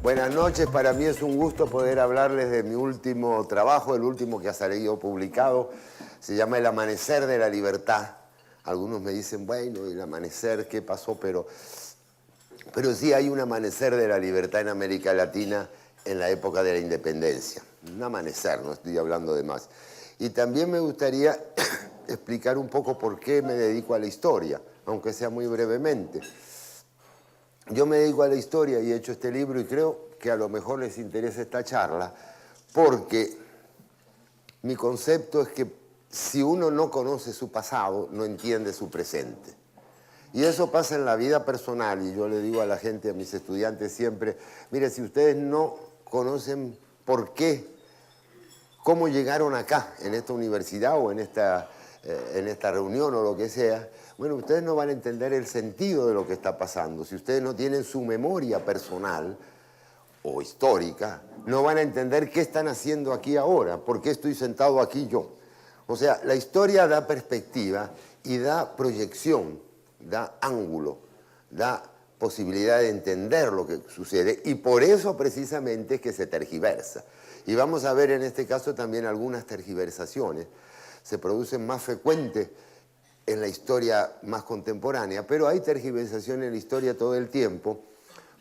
Buenas noches, para mí es un gusto poder hablarles de mi último trabajo, el último que ha salido publicado. Se llama El amanecer de la libertad. Algunos me dicen, bueno, el amanecer, ¿qué pasó? Pero sí hay un amanecer de la libertad en América Latina en la época de la independencia. Un amanecer, no estoy hablando de más. Y también me gustaría explicar un poco por qué me dedico a la historia, aunque sea muy brevemente. Yo me dedico a la historia y he hecho este libro y creo que a lo mejor les interesa esta charla porque mi concepto es que si uno no conoce su pasado, no entiende su presente. Y eso pasa en la vida personal y yo le digo a la gente, a mis estudiantes siempre, mire, si ustedes no conocen por qué, cómo llegaron acá, en esta universidad o en esta reunión o lo que sea, bueno, ustedes no van a entender el sentido de lo que está pasando. Si ustedes no tienen su memoria personal o histórica, no van a entender qué están haciendo aquí ahora, por qué estoy sentado aquí yo. O sea, la historia da perspectiva y da proyección, da ángulo, da posibilidad de entender lo que sucede y por eso precisamente es que se tergiversa. Y vamos a ver en este caso también algunas tergiversaciones. Se producen más frecuentes en la historia más contemporánea, pero hay tergiversación en la historia todo el tiempo,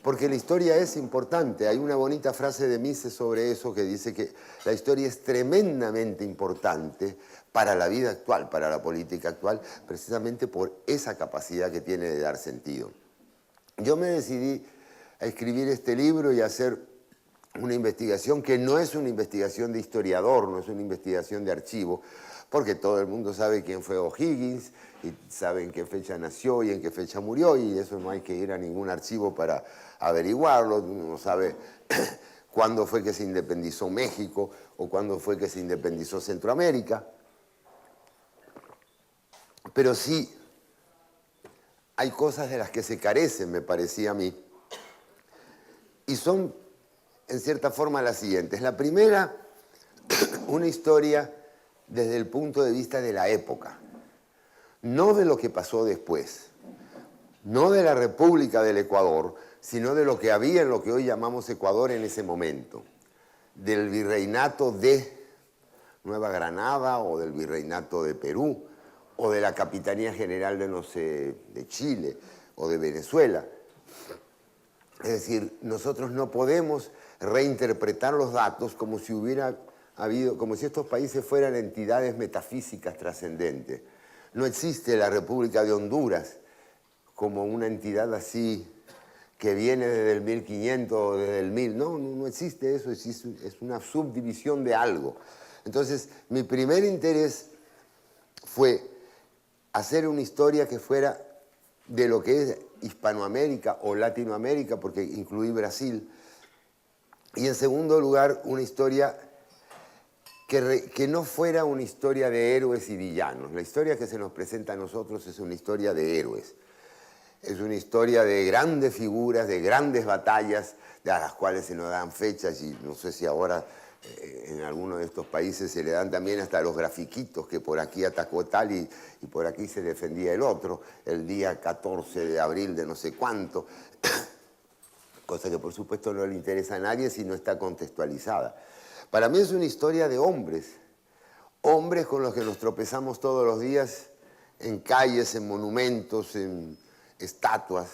porque la historia es importante. Hay una bonita frase de Mises sobre eso que dice que la historia es tremendamente importante para la vida actual, para la política actual, precisamente por esa capacidad que tiene de dar sentido. Yo me decidí a escribir este libro y a hacer una investigación que no es una investigación de historiador, no es una investigación de archivo, porque todo el mundo sabe quién fue O'Higgins y sabe en qué fecha nació y en qué fecha murió, y eso no hay que ir a ningún archivo para averiguarlo. Uno sabe cuándo fue que se independizó México o cuándo fue que se independizó Centroamérica. Pero sí hay cosas de las que se carecen, me parecía a mí, y son en cierta forma las siguientes. La primera, una historia desde el punto de vista de la época, no de lo que pasó después, no de la República del Ecuador, sino de lo que había en lo que hoy llamamos Ecuador en ese momento, del virreinato de Nueva Granada o del virreinato de Perú o de la Capitanía General de, no sé, de Chile o de Venezuela. Es decir, nosotros no podemos reinterpretar los datos como si hubiera habido, como si estos países fueran entidades metafísicas trascendentes. No existe la República de Honduras como una entidad así que viene desde el 1500 o desde el 1000. No existe eso, es una subdivisión de algo. Entonces, mi primer interés fue hacer una historia que fuera de lo que es Hispanoamérica o Latinoamérica, porque incluí Brasil. Y en segundo lugar, una historia que no fuera una historia de héroes y villanos. La historia que se nos presenta a nosotros es una historia de héroes. Es una historia de grandes figuras, de grandes batallas, a las cuales se nos dan fechas, y no sé si ahora en alguno de estos países se le dan también hasta los grafiquitos, que por aquí atacó tal y por aquí se defendía el otro, el día 14 de abril de no sé cuánto, cosa que por supuesto no le interesa a nadie si no está contextualizada. Para mí es una historia de hombres, hombres con los que nos tropezamos todos los días en calles, en monumentos, en estatuas,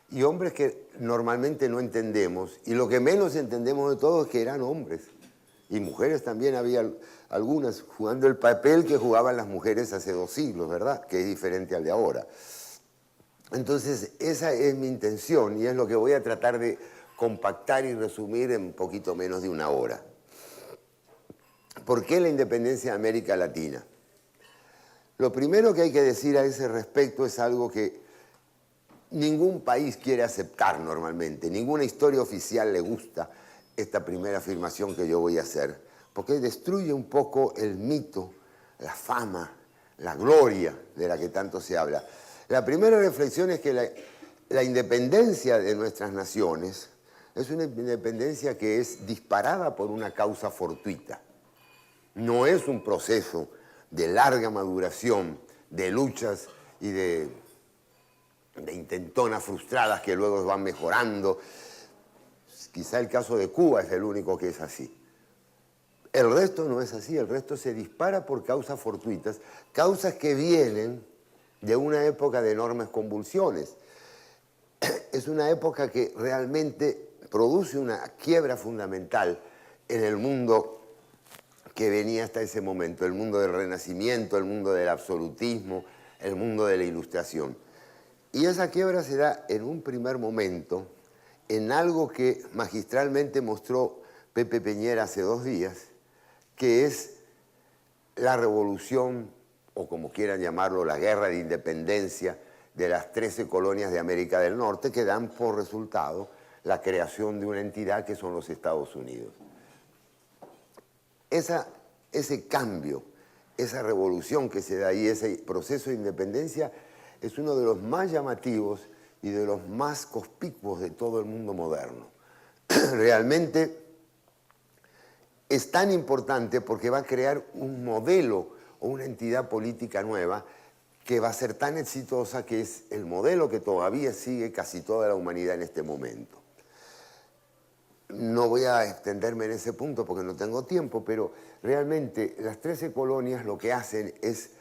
y hombres que normalmente no entendemos, y lo que menos entendemos de todo es que eran hombres, y mujeres también había algunas jugando el papel que jugaban las mujeres hace 2 siglos, ¿verdad? Que es diferente al de ahora. Entonces, esa es mi intención y es lo que voy a tratar de compactar y resumir en un poquito menos de 1 hora. ¿Por qué la independencia de América Latina? Lo primero que hay que decir a ese respecto es algo que ningún país quiere aceptar normalmente, ninguna historia oficial le gusta esta primera afirmación que yo voy a hacer, porque destruye un poco el mito, la fama, la gloria de la que tanto se habla. La primera reflexión es que la independencia de nuestras naciones es una independencia que es disparada por una causa fortuita. No es un proceso de larga maduración, de luchas y de intentonas frustradas que luego van mejorando. Quizá el caso de Cuba es el único que es así. El resto no es así, el resto se dispara por causas fortuitas, causas que vienen de una época de enormes convulsiones. Es una época que realmente produce una quiebra fundamental en el mundo que venía hasta ese momento, el mundo del Renacimiento, el mundo del absolutismo, el mundo de la Ilustración. Y esa quiebra se da en un primer momento en algo que magistralmente mostró Pepe Peñera hace 2 días, que es la revolución, o como quieran llamarlo, la guerra de independencia de las 13 colonias de América del Norte, que dan por resultado la creación de una entidad que son los Estados Unidos. Ese cambio, esa revolución que se da ahí, ese proceso de independencia, es uno de los más llamativos y de los más conspicuos de todo el mundo moderno. Realmente es tan importante porque va a crear un modelo o una entidad política nueva que va a ser tan exitosa que es el modelo que todavía sigue casi toda la humanidad en este momento. No voy a extenderme en ese punto porque no tengo tiempo, pero realmente las 13 colonias lo que hacen es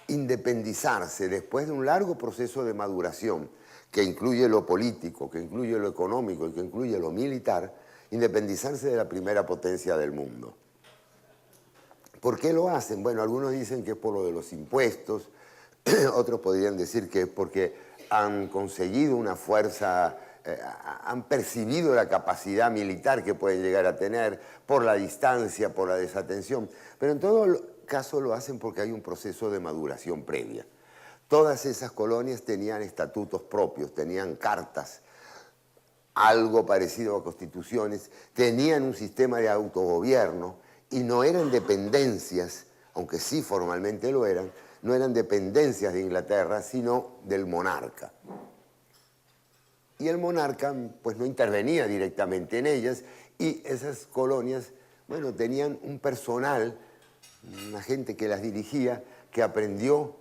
independizarse después de un largo proceso de maduración que incluye lo político, que incluye lo económico y que incluye lo militar, independizarse de la primera potencia del mundo. ¿Por qué lo hacen? Bueno, algunos dicen que es por lo de los impuestos, otros podrían decir que es porque han conseguido una fuerza, han percibido la capacidad militar que pueden llegar a tener, por la distancia, por la desatención, pero en todo caso lo hacen porque hay un proceso de maduración previa. Todas esas colonias tenían estatutos propios, tenían cartas, algo parecido a constituciones, tenían un sistema de autogobierno y no eran dependencias, aunque sí formalmente lo eran, no eran dependencias de Inglaterra, sino del monarca. Y el monarca pues no intervenía directamente en ellas y esas colonias, bueno, tenían un personal, una gente que las dirigía, que aprendió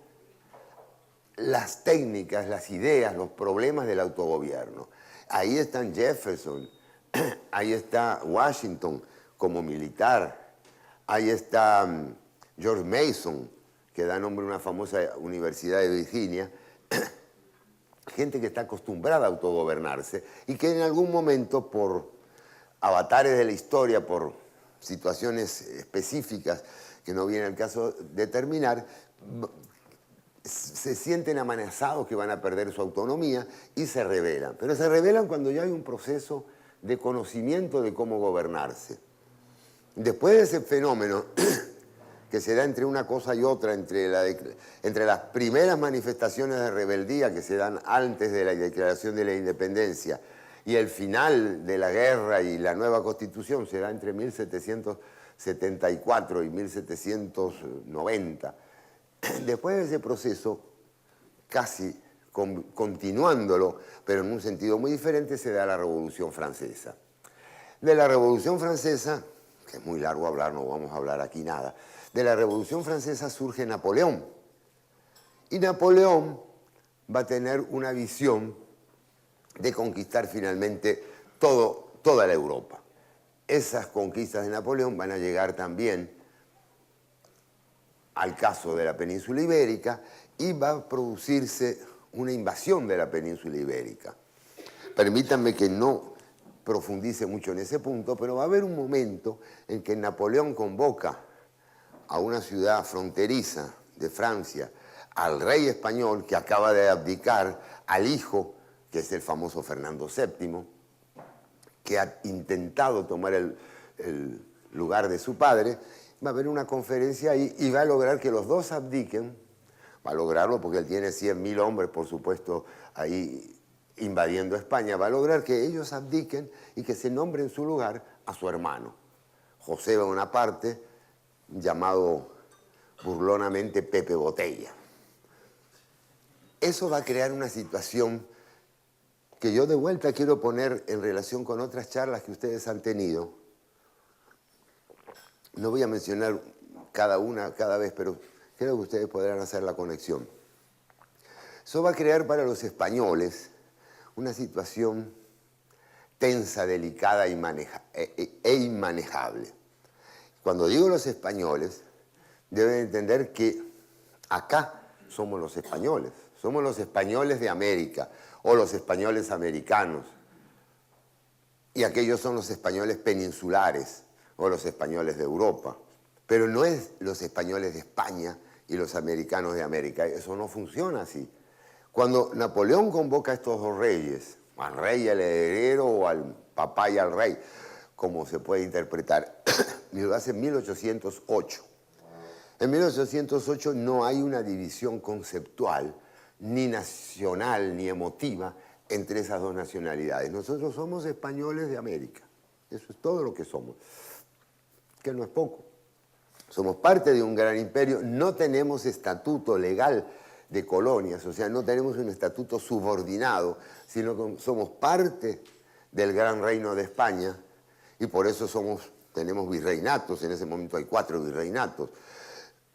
las técnicas, las ideas, los problemas del autogobierno. Ahí están Jefferson, ahí está Washington como militar, ahí está George Mason, que da nombre a una famosa universidad de Virginia, gente que está acostumbrada a autogobernarse y que en algún momento, por avatares de la historia, por situaciones específicas que no viene al caso determinar, se sienten amenazados que van a perder su autonomía y se rebelan. Pero se rebelan cuando ya hay un proceso de conocimiento de cómo gobernarse. Después de ese fenómeno que se da entre una cosa y otra, entre las primeras manifestaciones de rebeldía que se dan antes de la declaración de la independencia y el final de la guerra y la nueva constitución, se da entre 1774 y 1790. Después de ese proceso, casi continuándolo, pero en un sentido muy diferente, se da la Revolución Francesa. De la Revolución Francesa, que es muy largo hablar, no vamos a hablar aquí nada, de la Revolución Francesa surge Napoleón. Y Napoleón va a tener una visión de conquistar finalmente toda la Europa. Esas conquistas de Napoleón van a llegar también al caso de la península ibérica y va a producirse una invasión de la península ibérica. Permítanme que no profundice mucho en ese punto, pero va a haber un momento en que Napoleón convoca a una ciudad fronteriza de Francia al rey español que acaba de abdicar, al hijo, que es el famoso Fernando VII, que ha intentado tomar el lugar de su padre. Va a haber una conferencia ahí y va a lograr que los dos abdiquen. Va a lograrlo porque él tiene 100.000 hombres, por supuesto, ahí invadiendo España. Va a lograr que ellos abdiquen y que se nombre en su lugar a su hermano, José Bonaparte, llamado burlonamente Pepe Botella. Eso va a crear una situación que yo de vuelta quiero poner en relación con otras charlas que ustedes han tenido. No voy a mencionar cada una cada vez, pero creo que ustedes podrán hacer la conexión. Eso va a crear para los españoles una situación tensa, delicada e inmanejable. Cuando digo los españoles, deben entender que acá somos los españoles de América o los españoles americanos, y aquellos son los españoles peninsulares o los españoles de Europa, pero no es los españoles de España y los americanos de América. Eso no funciona así. Cuando Napoleón convoca a estos dos reyes, al rey y al heredero o al papá y al rey, como se puede interpretar, lo hace en 1808. En 1808 no hay una división conceptual, ni nacional, ni emotiva, entre esas dos nacionalidades. Nosotros somos españoles de América. Eso es todo lo que somos, que no es poco. Somos parte de un gran imperio, no tenemos estatuto legal de colonias, o sea, no tenemos un estatuto subordinado, sino que somos parte del gran reino de España, y por eso tenemos virreinatos. En ese momento hay 4 virreinatos.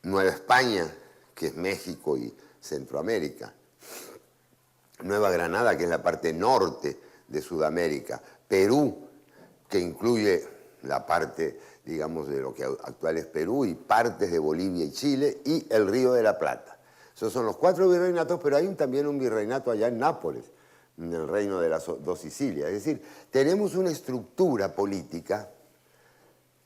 Nueva España, que es México y Centroamérica. Nueva Granada, que es la parte norte de Sudamérica. Perú, que incluye la parte, digamos, de lo que actual es Perú, y partes de Bolivia y Chile, y el Río de la Plata. Esos son los 4 virreinatos, pero hay también un virreinato allá en Nápoles, en el reino de las 2 Sicilias. Es decir, tenemos una estructura política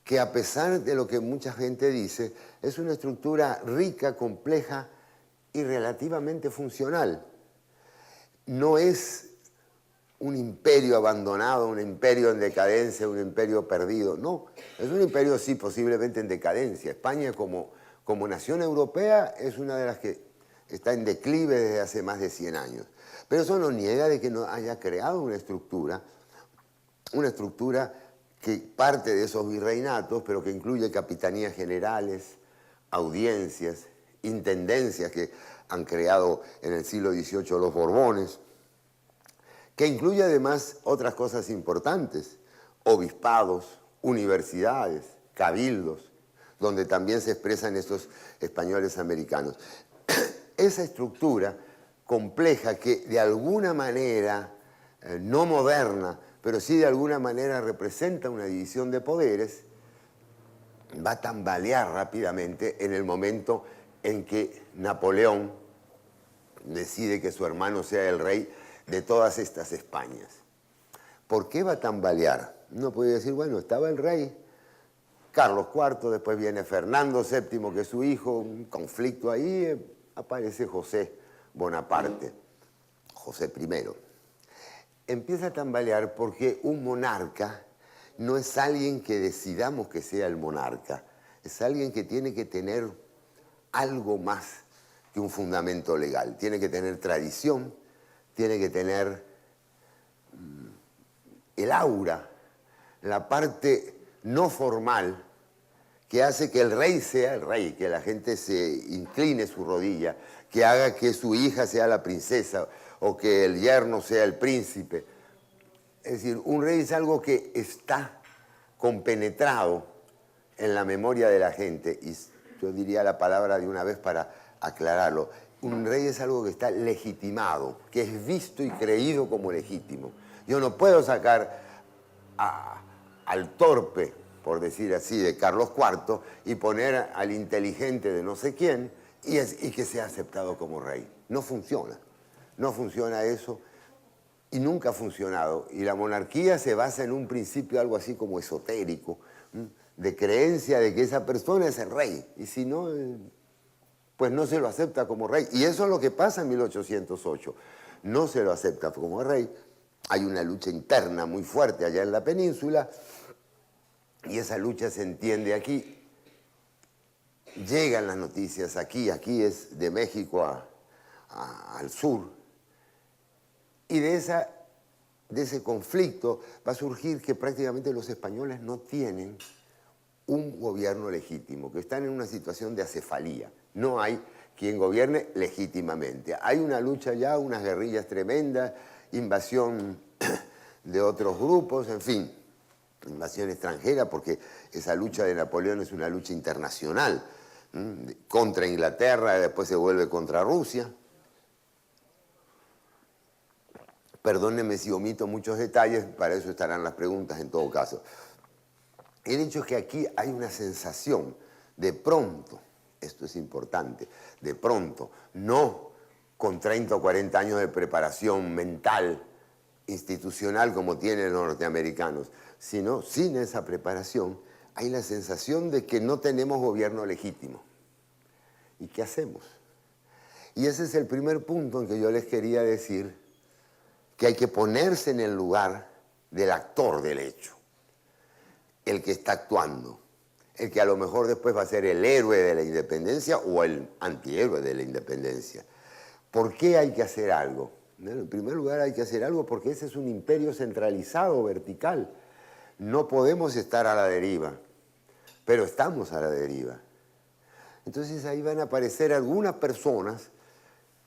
que, a pesar de lo que mucha gente dice, es una estructura rica, compleja y relativamente funcional. No es un imperio abandonado, un imperio en decadencia, un imperio perdido. No, es un imperio, sí, posiblemente en decadencia. España como nación europea es una de las que está en declive desde hace más de 100 años. Pero eso no niega de que no haya creado una estructura que parte de esos virreinatos, pero que incluye capitanías generales, audiencias, intendencias que han creado en el siglo XVIII los Borbones, que incluye además otras cosas importantes: obispados, universidades, cabildos, donde también se expresan estos españoles americanos. Esa estructura compleja, que de alguna manera, no moderna, pero sí de alguna manera representa una división de poderes, va a tambalear rápidamente en el momento en que Napoleón decide que su hermano sea el rey de todas estas Españas. ¿Por qué va a tambalear? Uno puede decir, bueno, estaba el rey Carlos IV, después viene Fernando VII, que es su hijo, un conflicto ahí, aparece José Bonaparte, José I. Empieza a tambalear porque un monarca no es alguien que decidamos que sea el monarca, es alguien que tiene que tener algo más que un fundamento legal. Tiene que tener tradición, tiene que tener el aura, la parte no formal que hace que el rey sea el rey, que la gente se incline su rodilla, que haga que su hija sea la princesa o que el yerno sea el príncipe. Es decir, un rey es algo que está compenetrado en la memoria de la gente, y yo diría la palabra de una vez para aclararlo. Un rey es algo que está legitimado, que es visto y creído como legítimo. Yo no puedo sacar al torpe, por decir así, de Carlos IV y poner al inteligente de no sé quién y que sea aceptado como rey. No funciona. No funciona eso, y nunca ha funcionado. Y la monarquía se basa en un principio algo así como esotérico, de creencia de que esa persona es el rey. Y si no, pues no se lo acepta como rey. Y eso es lo que pasa en 1808. No se lo acepta como rey. Hay una lucha interna muy fuerte allá en la península, y esa lucha se entiende aquí. Llegan las noticias aquí es de México al sur, y de ese conflicto va a surgir que prácticamente los españoles no tienen un gobierno legítimo, que están en una situación de acefalía. No hay quien gobierne legítimamente. Hay una lucha ya, unas guerrillas tremendas, invasión de otros grupos, en fin, invasión extranjera, porque esa lucha de Napoleón es una lucha internacional, contra Inglaterra, después se vuelve contra Rusia. Perdónenme si omito muchos detalles, para eso estarán las preguntas en todo caso. El hecho es que aquí hay una sensación de pronto, esto es importante, de pronto, no con 30 o 40 años de preparación mental, institucional como tienen los norteamericanos, sino sin esa preparación, hay la sensación de que no tenemos gobierno legítimo. ¿Y qué hacemos? Y ese es el primer punto en que yo les quería decir que hay que ponerse en el lugar del actor del hecho, el que está actuando, el que a lo mejor después va a ser el héroe de la independencia o el antihéroe de la independencia. ¿Por qué hay que hacer algo? Bueno, en primer lugar hay que hacer algo porque ese es un imperio centralizado, vertical. No podemos estar a la deriva, pero estamos a la deriva. Entonces ahí van a aparecer algunas personas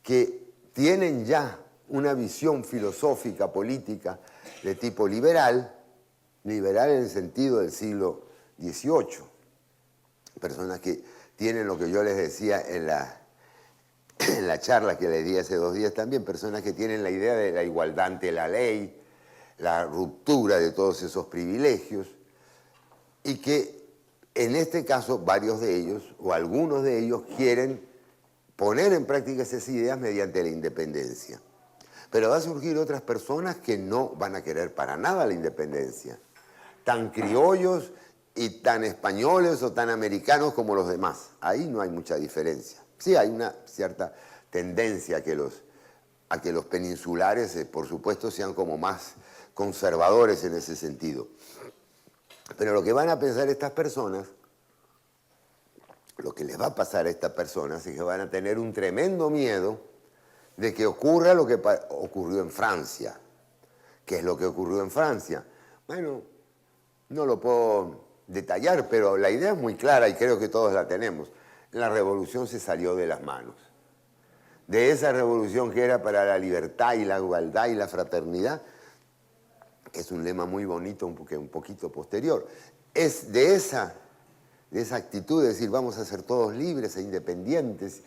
que tienen ya una visión filosófica, política, de tipo liberal, liberal en el sentido del siglo XVIII. Personas que tienen lo que yo les decía en la charla que les di hace 2 días también, personas que tienen la idea de la igualdad ante la ley, la ruptura de todos esos privilegios, y que en este caso varios de ellos, o algunos de ellos, quieren poner en práctica esas ideas mediante la independencia. Pero va a surgir otras personas que no van a querer para nada la independencia, tan criollos y tan españoles o tan americanos como los demás. Ahí no hay mucha diferencia. Sí, hay una cierta tendencia a que los peninsulares, por supuesto, sean como más conservadores en ese sentido. Pero lo que van a pensar estas personas, lo que les va a pasar a estas personas es que van a tener un tremendo miedo de que ocurra lo que ocurrió en Francia. ¿Qué es lo que ocurrió en Francia? Bueno, no lo puedo detallar, pero la idea es muy clara y creo que todos la tenemos. La revolución se salió de las manos. De esa revolución que era para la libertad y la igualdad y la fraternidad, es un lema muy bonito, un poquito posterior. Es de esa actitud de decir vamos a ser todos libres e independientes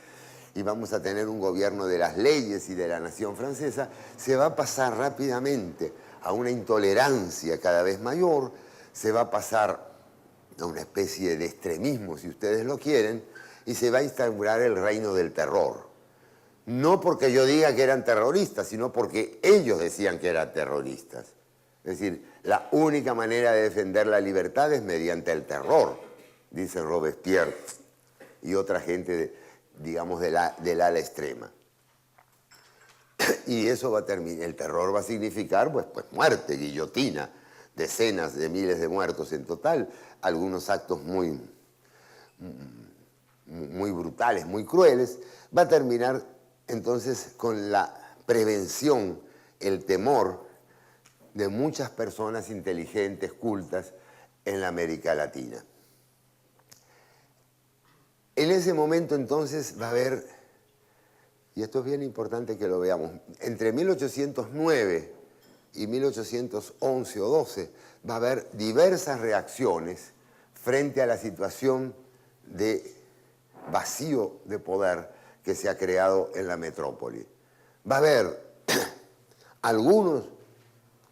y vamos a tener un gobierno de las leyes y de la nación francesa, se va a pasar rápidamente a una intolerancia cada vez mayor, se va a pasar a una especie de extremismo, si ustedes lo quieren, y se va a instaurar el reino del terror. No porque yo diga que eran terroristas, sino porque ellos decían que eran terroristas. Es decir, la única manera de defender la libertad es mediante el terror, dice Robespierre y otra gente, digamos, del ala extrema. Y eso va a terminar, el terror va a significar pues muerte, guillotina, decenas de miles de muertos en total, algunos actos muy brutales, muy crueles. Va a terminar entonces con la prevención, el temor de muchas personas inteligentes, cultas, en la América Latina. En ese momento entonces va a haber, y esto es bien importante que lo veamos, entre 1809 y 1811 o 12 va a haber diversas reacciones frente a la situación de vacío de poder que se ha creado en la metrópoli. Va a haber algunos,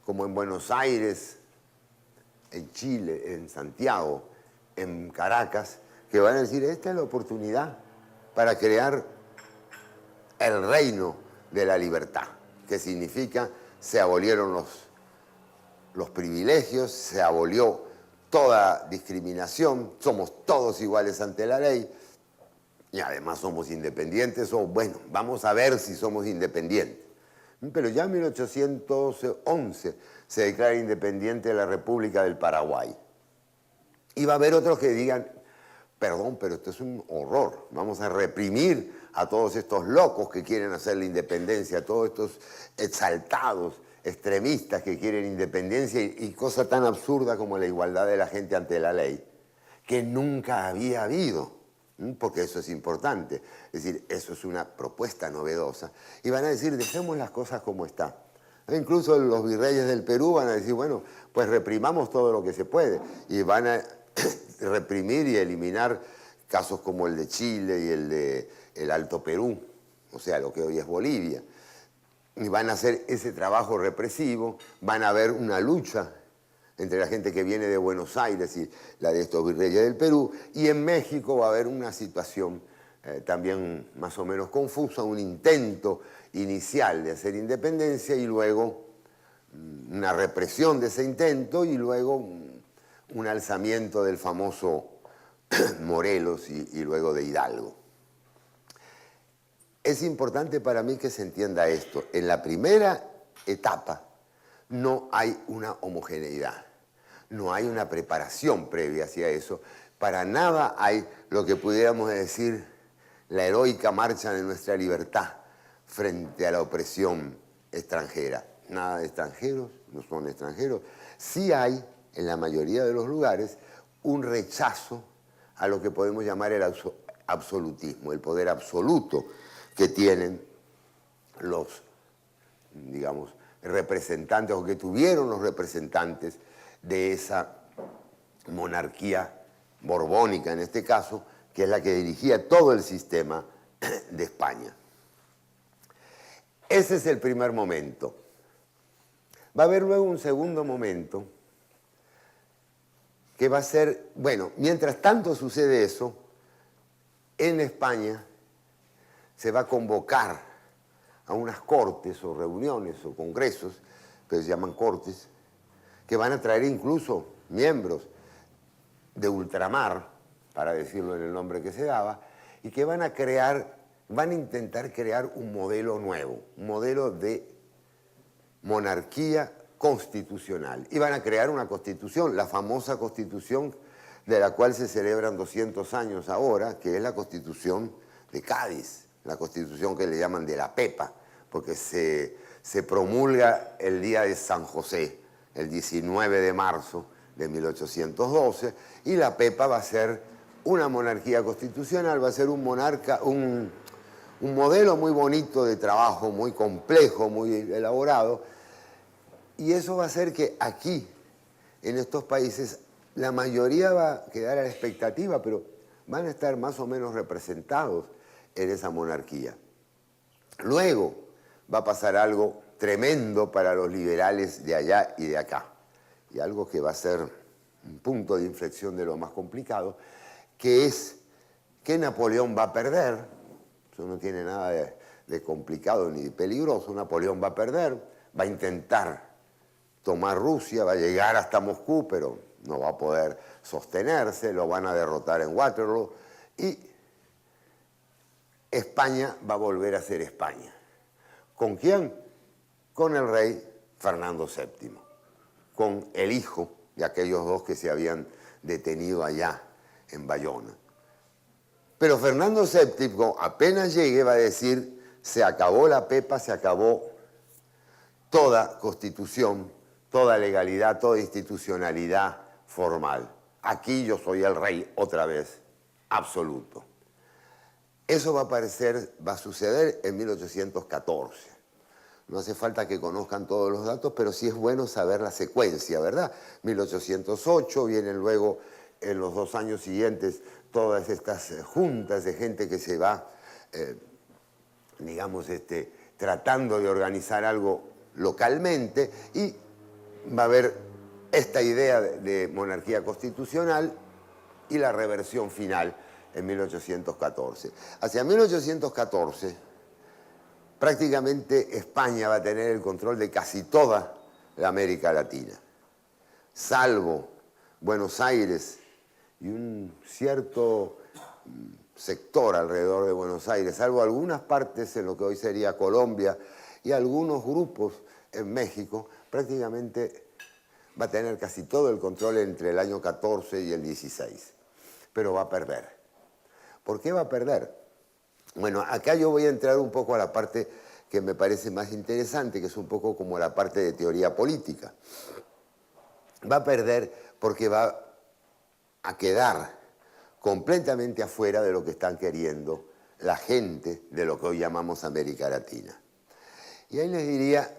como en Buenos Aires, en Chile, en Santiago, en Caracas, que van a decir, esta es la oportunidad para crear el reino de la libertad, que significa se abolieron los privilegios, se abolió toda discriminación, somos todos iguales ante la ley y además somos independientes, o bueno, vamos a ver si somos independientes. Pero ya en 1811 se declara independiente la República del Paraguay. Y va a haber otros que digan, perdón, pero esto es un horror, vamos a reprimir a todos estos locos que quieren hacer la independencia, a todos estos exaltados extremistas que quieren independencia y cosa tan absurda como la igualdad de la gente ante la ley, que nunca había habido, porque eso es importante, es decir, eso es una propuesta novedosa. Y van a decir, dejemos las cosas como están. Incluso los virreyes del Perú van a decir, bueno, pues reprimamos todo lo que se puede, y van a reprimir y eliminar casos como el de Chile y el de el Alto Perú, o sea, lo que hoy es Bolivia. y van a hacer ese trabajo represivo, van a haber una lucha entre la gente que viene de Buenos Aires y la de estos virreyes del Perú, y en México va a haber una situación también más o menos confusa, un intento inicial de hacer independencia y luego una represión de ese intento y luego un alzamiento del famoso Morelos y luego de Hidalgo. Es importante para mí que se entienda esto. En la primera etapa no hay una homogeneidad, no hay una preparación previa hacia eso. Para nada hay lo que pudiéramos decir la heroica marcha de nuestra libertad frente a la opresión extranjera. Nada de extranjeros, no son extranjeros. Sí hay, en la mayoría de los lugares, un rechazo a lo que podemos llamar el absolutismo, el poder absoluto que tienen los, digamos, representantes, o que tuvieron los representantes de esa monarquía borbónica, en este caso, que es la que dirigía todo el sistema de España. Ese es el primer momento. Va a haber luego un segundo momento que va a ser, bueno, mientras tanto sucede eso, en España se va a convocar a unas cortes o reuniones o congresos, que se llaman cortes, que van a traer incluso miembros de ultramar, para decirlo en el nombre que se daba, y que van a intentar crear un modelo nuevo, un modelo de monarquía constitucional. Y van a crear una constitución, la famosa constitución de la cual se celebran 200 años ahora, que es la Constitución de Cádiz, la constitución que le llaman de la Pepa, porque se promulga el día de San José, el 19 de marzo de 1812, y la Pepa va a ser una monarquía constitucional, va a ser un modelo muy bonito de trabajo, muy complejo, muy elaborado, y eso va a hacer que aquí, en estos países, la mayoría va a quedar a la expectativa, pero van a estar más o menos representados en esa monarquía. Luego va a pasar algo tremendo para los liberales de allá y de acá, y algo que va a ser un punto de inflexión de lo más complicado, que es que Napoleón va a perder. Eso no tiene nada de complicado ni de peligroso. Napoleón va a perder, va a intentar tomar Rusia, va a llegar hasta Moscú, pero no va a poder sostenerse, lo van a derrotar en Waterloo, y España va a volver a ser España. ¿Con quién? Con el rey Fernando VII, con el hijo de aquellos dos que se habían detenido allá en Bayona. Pero Fernando VII, apenas llegue, va a decir, se acabó la Pepa, se acabó toda constitución, toda legalidad, toda institucionalidad formal. Aquí yo soy el rey otra vez, absoluto. Eso va a suceder en 1814. No hace falta que conozcan todos los datos, pero sí es bueno saber la secuencia, ¿verdad? 1808, vienen luego en los 2 años siguientes todas estas juntas de gente que se va, digamos, tratando de organizar algo localmente, y va a haber esta idea de monarquía constitucional y la reversión final en 1814. Hacia 1814, prácticamente España va a tener el control de casi toda la América Latina, salvo Buenos Aires y un cierto sector alrededor de Buenos Aires, salvo algunas partes en lo que hoy sería Colombia y algunos grupos en México, prácticamente va a tener casi todo el control entre el año 14 y el 16, pero va a perder. ¿Por qué va a perder? Bueno, acá yo voy a entrar un poco a la parte que me parece más interesante, que es un poco como la parte de teoría política. Va a perder porque va a quedar completamente afuera de lo que están queriendo la gente de lo que hoy llamamos América Latina. Y ahí les diría,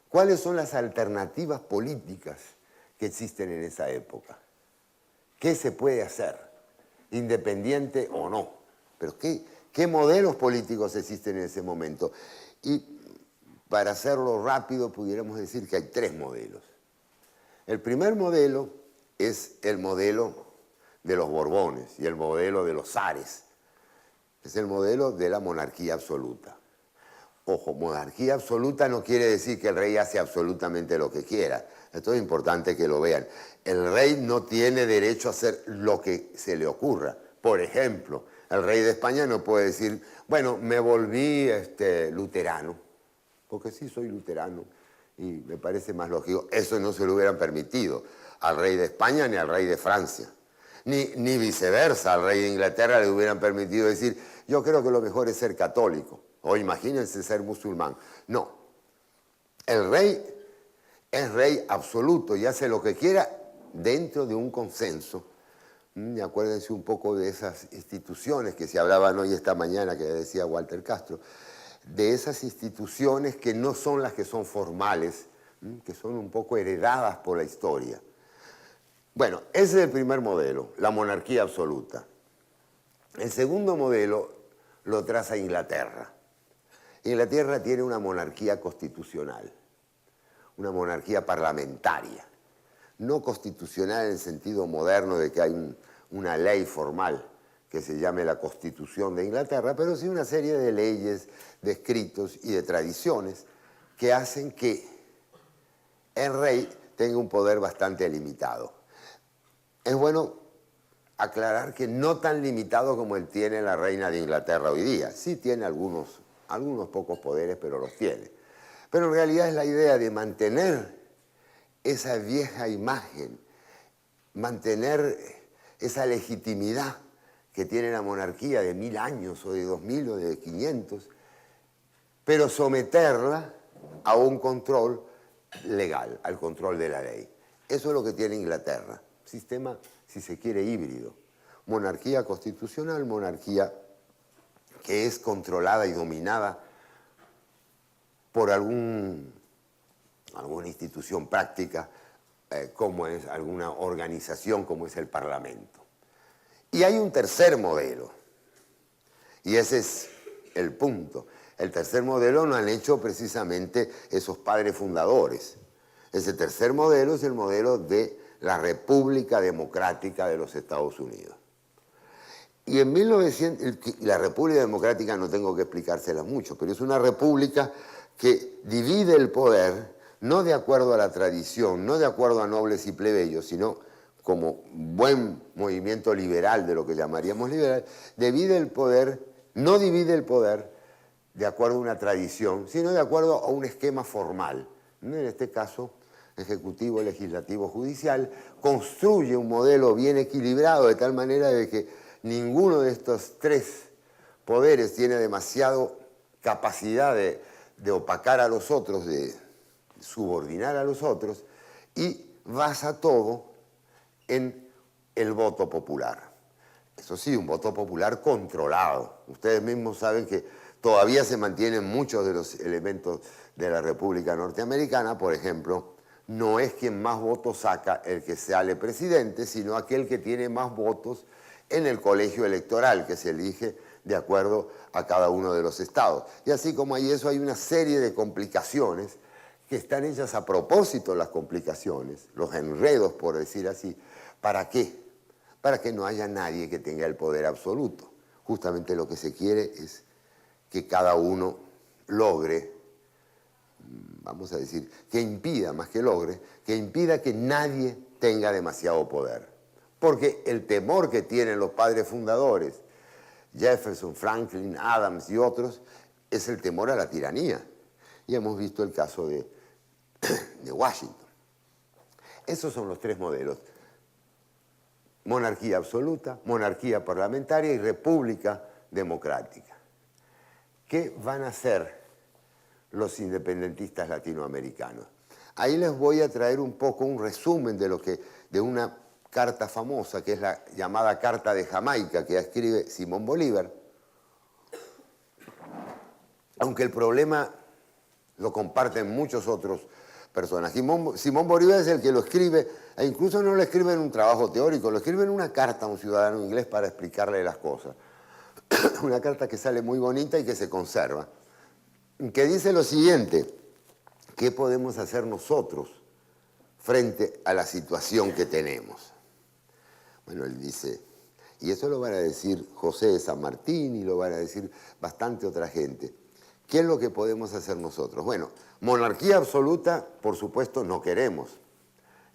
¿cuáles son las alternativas políticas que existen en esa época? ¿Qué se puede hacer, independiente o no? Pero ¿qué modelos políticos existen en ese momento? Y para hacerlo rápido, pudiéramos decir que hay tres modelos. El primer modelo es el modelo de los Borbones y el modelo de los zares. Es el modelo de la monarquía absoluta. Ojo, monarquía absoluta no quiere decir que el rey hace absolutamente lo que quiera. Esto es importante que lo vean. El rey no tiene derecho a hacer lo que se le ocurra. Por ejemplo, el rey de España no puede decir, bueno, me volví luterano, porque sí soy luterano y me parece más lógico. Eso no se lo hubieran permitido al rey de España ni al rey de Francia. Ni viceversa, al rey de Inglaterra le hubieran permitido decir, yo creo que lo mejor es ser católico, o imagínense ser musulmán. No, el rey es rey absoluto y hace lo que quiera dentro de un consenso. Acuérdense un poco de esas instituciones que se hablaban hoy esta mañana, que decía Walter Castro, de esas instituciones que no son las que son formales, que son un poco heredadas por la historia. Bueno, ese es el primer modelo, la monarquía absoluta. El segundo modelo lo traza Inglaterra. Inglaterra tiene una monarquía constitucional, una monarquía parlamentaria, no constitucional en el sentido moderno de que hay una ley formal que se llame la Constitución de Inglaterra, pero sí una serie de leyes, de escritos y de tradiciones que hacen que el rey tenga un poder bastante limitado. Es bueno aclarar que no tan limitado como él tiene la reina de Inglaterra hoy día. Sí tiene algunos pocos poderes, pero los tiene. Pero en realidad es la idea de mantener esa vieja imagen, mantener esa legitimidad que tiene la monarquía de 1000 años, o de 2000, o de 500, pero someterla a un control legal, al control de la ley. Eso es lo que tiene Inglaterra. Sistema, si se quiere, híbrido. Monarquía constitucional, monarquía que es controlada y dominada por alguna institución práctica, como es alguna organización como es el Parlamento. Y hay un tercer modelo, y ese es el punto. El tercer modelo lo han hecho precisamente esos padres fundadores. Ese tercer modelo es el modelo de la República Democrática de los Estados Unidos. Y en 1900, la República Democrática no tengo que explicársela mucho, pero es una república que divide el poder, no de acuerdo a la tradición, no de acuerdo a nobles y plebeyos, sino como buen movimiento liberal, de lo que llamaríamos liberal, divide el poder, no divide el poder de acuerdo a una tradición, sino de acuerdo a un esquema formal. En este caso, ejecutivo, legislativo, judicial, construye un modelo bien equilibrado de tal manera de que ninguno de estos tres poderes tiene demasiado capacidad de opacar a los otros, de subordinar a los otros, y basa todo en el voto popular. Eso sí, un voto popular controlado. Ustedes mismos saben que todavía se mantienen muchos de los elementos de la República Norteamericana. Por ejemplo, no es quien más votos saca el que sale presidente, sino aquel que tiene más votos en el colegio electoral, que se elige de acuerdo a cada uno de los estados. Y así como hay eso, hay una serie de complicaciones que están hechas a propósito, las complicaciones, los enredos, por decir así. ¿Para qué? Para que no haya nadie que tenga el poder absoluto. Justamente lo que se quiere es que cada uno logre, vamos a decir, que impida, más que logre, que impida que nadie tenga demasiado poder. Porque el temor que tienen los padres fundadores, Jefferson, Franklin, Adams y otros, es el temor a la tiranía. Y hemos visto el caso de Washington. Esos son los tres modelos: monarquía absoluta, monarquía parlamentaria y república democrática. ¿Qué van a hacer los independentistas latinoamericanos? Ahí les voy a traer un poco un resumen de una carta famosa, que es la llamada Carta de Jamaica, que escribe Simón Bolívar. Aunque el problema lo comparten muchos otros personas. Simón Bolívar es el que lo escribe, e incluso no lo escribe en un trabajo teórico, lo escribe en una carta a un ciudadano inglés para explicarle las cosas. Una carta que sale muy bonita y que se conserva, que dice lo siguiente: ¿Qué podemos hacer nosotros frente a la situación que tenemos? Bueno, él dice, y eso lo van a decir José de San Martín y lo van a decir bastante otra gente. ¿Qué es lo que podemos hacer nosotros? Bueno, monarquía absoluta, por supuesto, no queremos.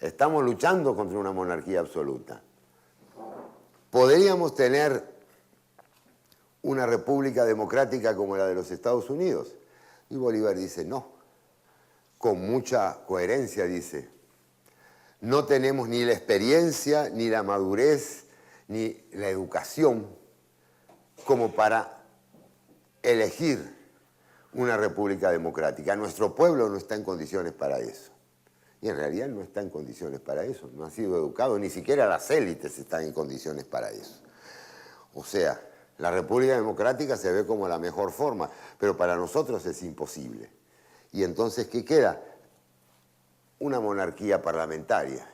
Estamos luchando contra una monarquía absoluta. ¿Podríamos tener una república democrática como la de los Estados Unidos? Y Bolívar dice, no. Con mucha coherencia dice, no tenemos ni la experiencia, ni la madurez, ni la educación como para elegir una república democrática. Nuestro pueblo no está en condiciones para eso. Y en realidad no está en condiciones para eso. No ha sido educado, ni siquiera las élites están en condiciones para eso. O sea, la república democrática se ve como la mejor forma, pero para nosotros es imposible. Y entonces, ¿qué queda? Una monarquía parlamentaria.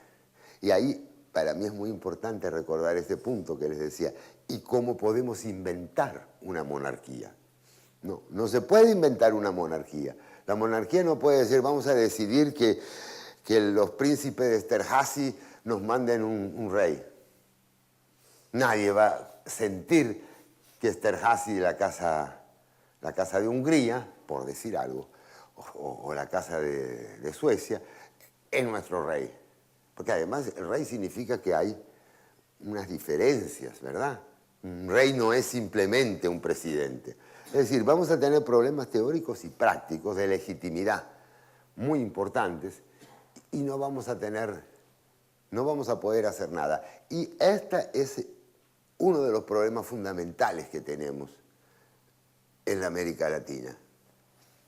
Y ahí, para mí es muy importante recordar este punto que les decía. ¿Y cómo podemos inventar una monarquía? No, no se puede inventar una monarquía. La monarquía no puede decir, vamos a decidir que los príncipes de Esterházy nos manden un rey. Nadie va a sentir que Esterházy, la casa de Hungría, por decir algo, o la casa de Suecia, es nuestro rey. Porque además el rey significa que hay unas diferencias, ¿verdad? Un rey no es simplemente un presidente. Es decir, vamos a tener problemas teóricos y prácticos de legitimidad muy importantes y no vamos a poder hacer nada. Y este es uno de los problemas fundamentales que tenemos en la América Latina.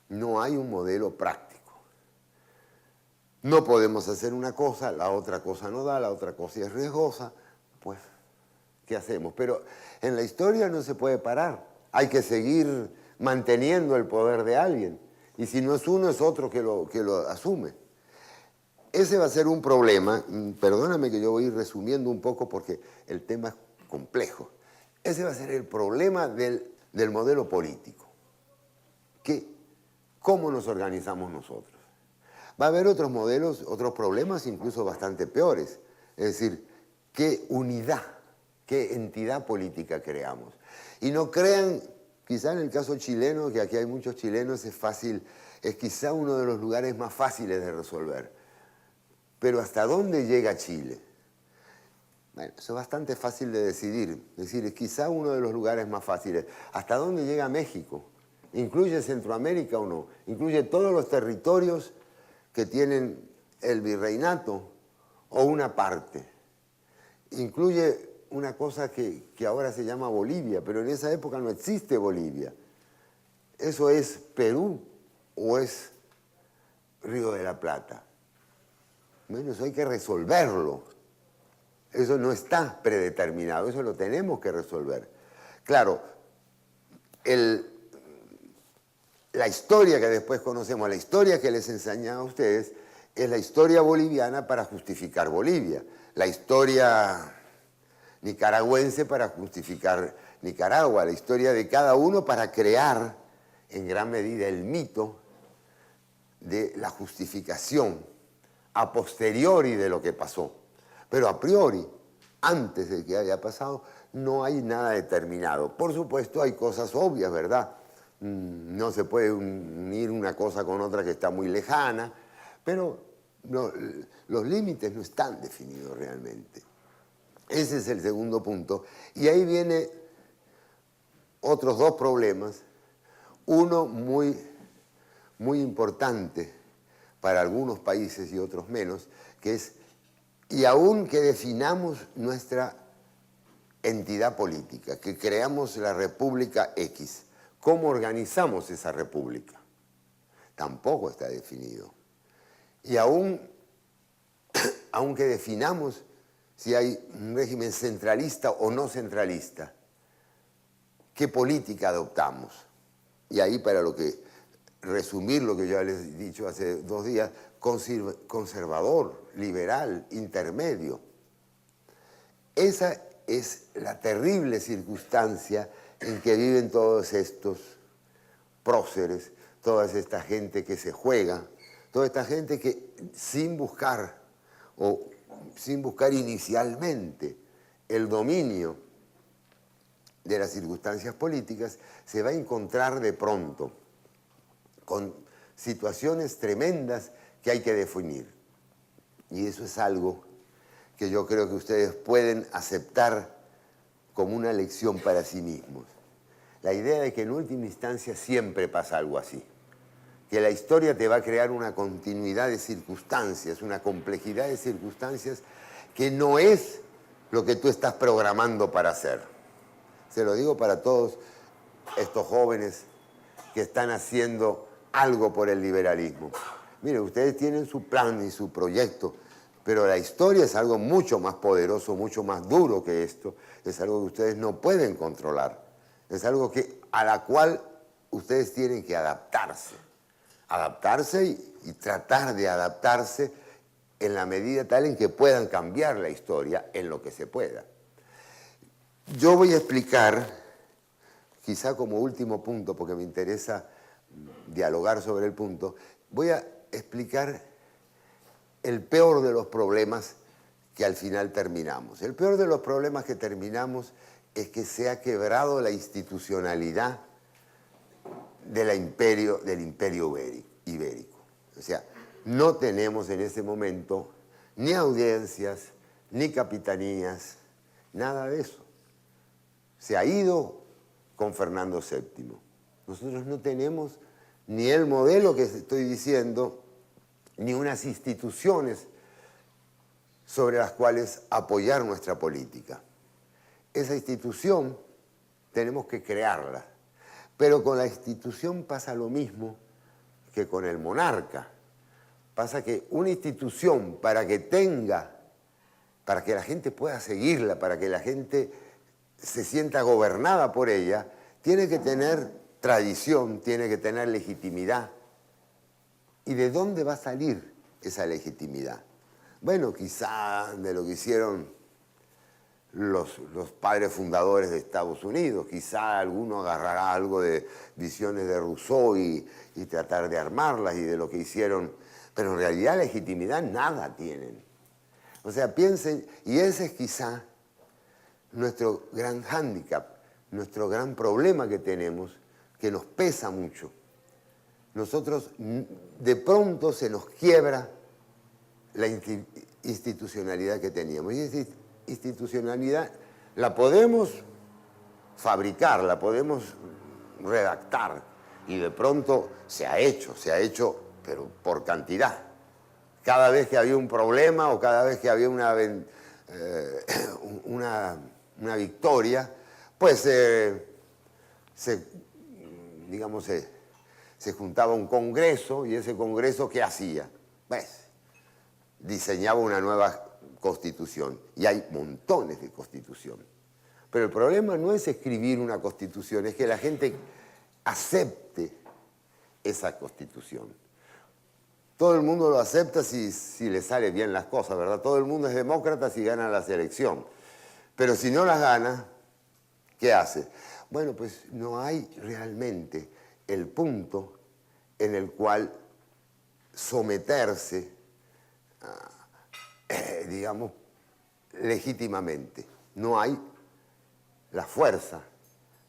No hay un modelo práctico. No podemos hacer una cosa, la otra cosa no da, la otra cosa es riesgosa, pues, ¿qué hacemos? Pero en la historia no se puede parar. Hay que seguir manteniendo el poder de alguien. Y si no es uno, es otro que lo asume. Ese va a ser un problema. Perdóname que yo voy a ir resumiendo un poco porque el tema es complejo. Ese va a ser el problema del modelo político. ¿Cómo nos organizamos nosotros? Va a haber otros modelos, otros problemas incluso bastante peores. Es decir, ¿qué unidad, qué entidad política creamos? Y no crean, quizá en el caso chileno, que aquí hay muchos chilenos, es quizá uno de los lugares más fáciles de resolver. Pero ¿hasta dónde llega Chile? Bueno, eso es bastante fácil de decidir. Es decir, es quizá uno de los lugares más fáciles. ¿Hasta dónde llega México? ¿Incluye Centroamérica o no? ¿Incluye todos los territorios que tienen el virreinato o una parte? Incluye una cosa que ahora se llama Bolivia, pero en esa época no existe Bolivia. ¿Eso es Perú o es Río de la Plata? Bueno, eso hay que resolverlo. Eso no está predeterminado, eso lo tenemos que resolver. Claro, la historia que después conocemos, la historia que les enseñaba a ustedes, es la historia boliviana para justificar Bolivia, la historia nicaragüense para justificar Nicaragua, la historia de cada uno para crear en gran medida el mito de la justificación a posteriori de lo que pasó. Pero a priori, antes de que haya pasado, no hay nada determinado. Por supuesto, hay cosas obvias, ¿verdad? No se puede unir una cosa con otra que está muy lejana, pero los límites no están definidos realmente. Ese es el segundo punto. Y ahí viene otros dos problemas. Uno muy importante para algunos países y otros menos, que es, y aún que definamos nuestra entidad política, que creamos la República X, ¿cómo organizamos esa república? Tampoco está definido. Y aunque definamos si hay un régimen centralista o no centralista, ¿qué política adoptamos? Y ahí, para resumir lo que yo les he dicho hace 2 días, conservador, liberal, intermedio. Esa es la terrible circunstancia en que viven todos estos próceres, toda esta gente que se juega Toda esta gente que sin buscar inicialmente el dominio de las circunstancias políticas, se va a encontrar de pronto con situaciones tremendas que hay que definir. Y eso es algo que yo creo que ustedes pueden aceptar como una lección para sí mismos. La idea de que en última instancia siempre pasa algo así. Que la historia te va a crear una continuidad de circunstancias, una complejidad de circunstancias que no es lo que tú estás programando para hacer. Se lo digo para todos estos jóvenes que están haciendo algo por el liberalismo. Miren, ustedes tienen su plan y su proyecto, pero la historia es algo mucho más poderoso, mucho más duro que esto. Es algo que ustedes no pueden controlar. Es algo a la cual ustedes tienen que adaptarse. Adaptarse y tratar de adaptarse en la medida tal en que puedan cambiar la historia en lo que se pueda. Yo voy a explicar, quizá como último punto, porque me interesa dialogar sobre el punto, voy a explicar el peor de los problemas que al final terminamos. El peor de los problemas que terminamos es que se ha quebrado la institucionalidad del imperio ibérico. O sea, no tenemos en ese momento ni audiencias, ni capitanías, nada de eso. Se ha ido con Fernando VII. Nosotros no tenemos ni el modelo que estoy diciendo, ni unas instituciones sobre las cuales apoyar nuestra política. Esa institución tenemos que crearla. Pero con la institución pasa lo mismo que con el monarca. Pasa que una institución, para que la gente pueda seguirla, para que la gente se sienta gobernada por ella, tiene que tener tradición, tiene que tener legitimidad. ¿Y de dónde va a salir esa legitimidad? Bueno, quizá de lo que hicieron los padres fundadores de Estados Unidos. Quizá alguno agarrará algo de visiones de Rousseau y tratar de armarlas y de lo que hicieron, pero en realidad legitimidad nada tienen. O sea, piensen, y ese es quizá nuestro gran hándicap, nuestro gran problema que tenemos, que nos pesa mucho. Nosotros, de pronto se nos quiebra la institucionalidad que teníamos. Y esa institucionalidad la podemos fabricar, la podemos redactar, y de pronto se ha hecho, pero por cantidad. Cada vez que había un problema o cada vez que había una victoria, pues se juntaba un congreso, y ese congreso, ¿qué hacía? Pues diseñaba una nueva constitución, y hay montones de constituciones. Pero el problema no es escribir una constitución, es que la gente acepte esa constitución. Todo el mundo lo acepta si le salen bien las cosas, ¿verdad? Todo el mundo es demócrata si gana la elección. Pero si no las gana, ¿qué hace? Bueno, pues no hay realmente el punto en el cual someterse, digamos, legítimamente. No hay la fuerza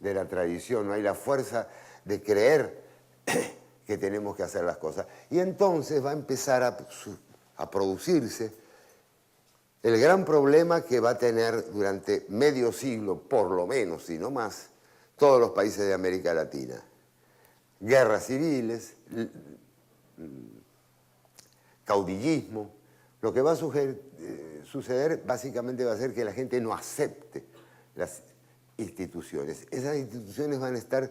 de la tradición, no hay la fuerza de creer que tenemos que hacer las cosas. Y entonces va a empezar a producirse el gran problema que va a tener durante medio siglo, por lo menos, si no más, todos los países de América Latina. Guerras civiles, caudillismo. Lo que va a suceder básicamente va a ser que la gente no acepte las instituciones. Esas instituciones van a estar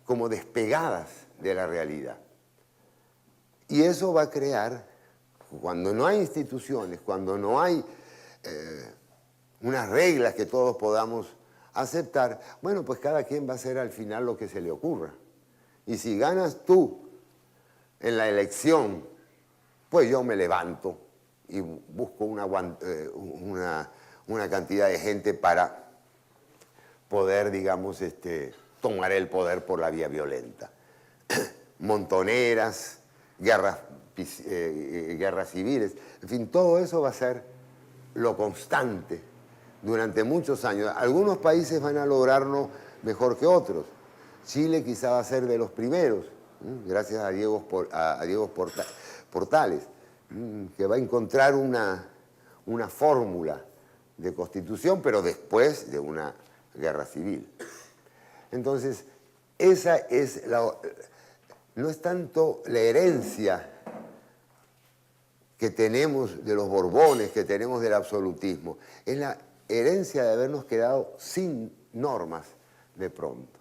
como despegadas de la realidad. Y eso va a crear, cuando no hay instituciones, cuando no hay unas reglas que todos podamos aceptar, bueno, pues cada quien va a hacer al final lo que se le ocurra. Y si ganas tú en la elección, pues yo me levanto y busco una cantidad de gente para poder, digamos, tomar el poder por la vía violenta. Montoneras, guerras, guerras civiles. En fin, todo eso va a ser lo constante durante muchos años. Algunos países van a lograrlo mejor que otros. Chile quizá va a ser de los primeros, gracias a Diego Portales, que va a encontrar una fórmula de constitución, pero después de una guerra civil. Entonces, esa es no es tanto la herencia que tenemos de los Borbones, que tenemos del absolutismo, es la herencia de habernos quedado sin normas de pronto.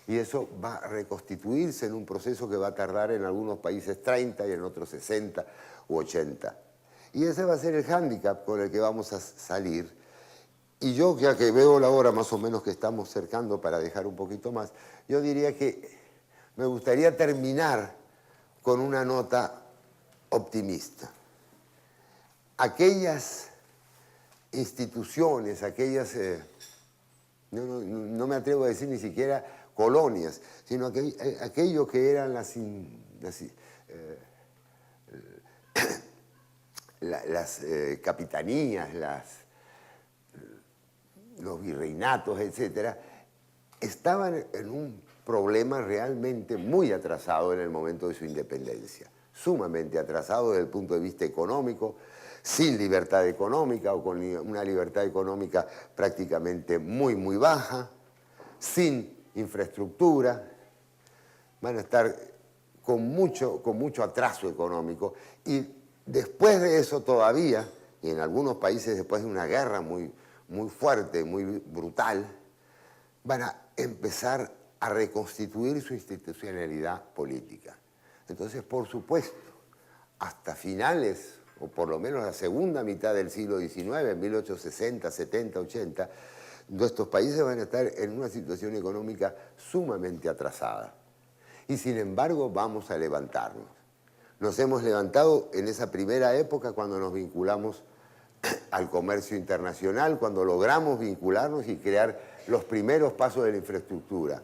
Y eso va a reconstituirse en un proceso que va a tardar en algunos países 30 y en otros 60 u 80. Y ese va a ser el hándicap con el que vamos a salir. Y yo, ya que veo la hora más o menos que estamos cercando para dejar un poquito más, yo diría que me gustaría terminar con una nota optimista. Aquellas instituciones, aquellas, no me atrevo a decir ni siquiera colonias, sino aquello que eran las capitanías, los virreinatos, etcétera, estaban en un problema realmente muy atrasado en el momento de su independencia, sumamente atrasado desde el punto de vista económico, sin libertad económica o con una libertad económica prácticamente muy baja, sin infraestructura, van a estar con mucho atraso económico y después de eso todavía, y en algunos países después de una guerra muy fuerte, muy brutal, van a empezar a reconstituir su institucionalidad política. Entonces, por supuesto, hasta finales, o por lo menos la segunda mitad del siglo XIX, 1860, 70, 80, nuestros países van a estar en una situación económica sumamente atrasada. Y sin embargo, vamos a levantarnos. Nos hemos levantado en esa primera época cuando nos vinculamos al comercio internacional, cuando logramos vincularnos y crear los primeros pasos de la infraestructura,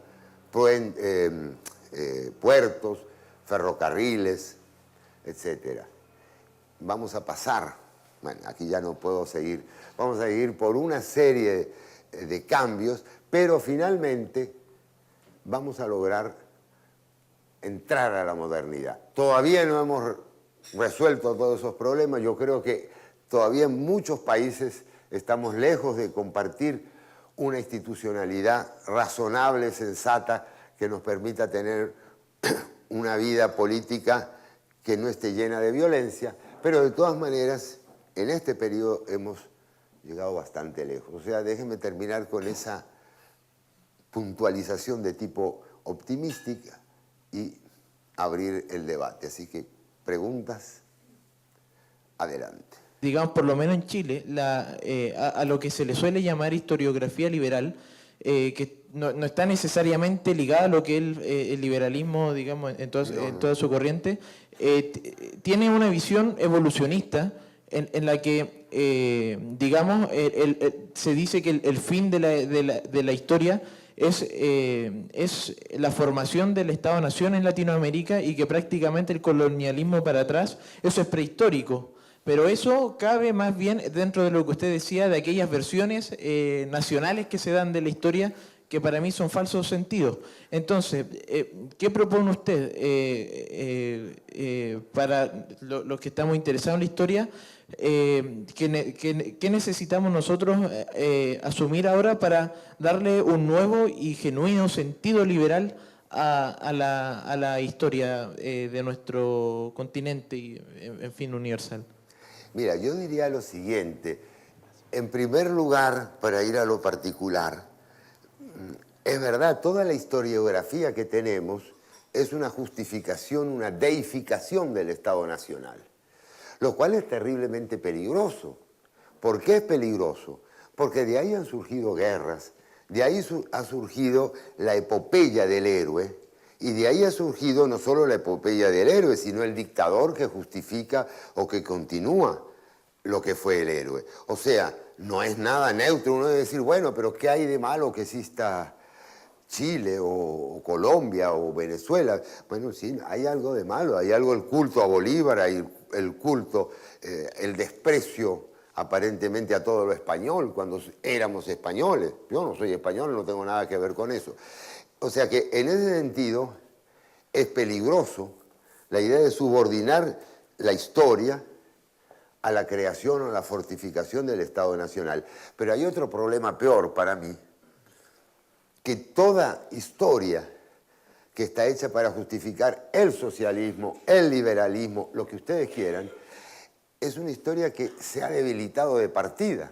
puertos, ferrocarriles, etc. Vamos a pasar, bueno, aquí ya no puedo seguir, vamos a seguir por una serie de cambios, pero finalmente vamos a lograr entrar a la modernidad. Todavía no hemos resuelto todos esos problemas, yo creo que todavía en muchos países estamos lejos de compartir una institucionalidad razonable, sensata, que nos permita tener una vida política que no esté llena de violencia, pero de todas maneras, en este periodo hemos llegado bastante lejos. O sea, déjenme terminar con esa puntualización de tipo optimística y abrir el debate. Así que, preguntas, adelante. Digamos, por lo menos en Chile, a lo que se le suele llamar historiografía liberal, que no está necesariamente ligada a lo que es el liberalismo, digamos, en toda su corriente, tiene una visión evolucionista en la que, digamos, se dice que el fin de la historia es la formación del Estado-Nación en Latinoamérica y que prácticamente el colonialismo para atrás, eso es prehistórico. Pero eso cabe más bien dentro de lo que usted decía, de aquellas versiones nacionales que se dan de la historia, que para mí son falsos sentidos. Entonces, ¿qué propone usted para los que estamos interesados en la historia? ¿Qué necesitamos nosotros asumir ahora para darle un nuevo y genuino sentido liberal a la historia de nuestro continente y, en fin, universal? Mira, yo diría lo siguiente. En primer lugar, para ir a lo particular, es verdad, toda la historiografía que tenemos es una justificación, una deificación del Estado Nacional, lo cual es terriblemente peligroso. ¿Por qué es peligroso? Porque de ahí han surgido guerras, de ahí ha surgido la epopeya del héroe, y de ahí ha surgido no solo la epopeya del héroe, sino el dictador que justifica o que continúa lo que fue el héroe. O sea, no es nada neutro uno debe decir, bueno, pero ¿qué hay de malo que exista Chile o Colombia o Venezuela. Bueno, sí, hay algo de malo, hay algo, el culto a Bolívar, hay el culto, el desprecio aparentemente a todo lo español cuando éramos españoles. Yo no soy español, no tengo nada que ver con eso. O sea que en ese sentido es peligroso la idea de subordinar la historia a la creación o la fortificación del Estado Nacional. Pero hay otro problema peor para mí, que toda historia que está hecha para justificar el socialismo, el liberalismo, lo que ustedes quieran, es una historia que se ha debilitado de partida.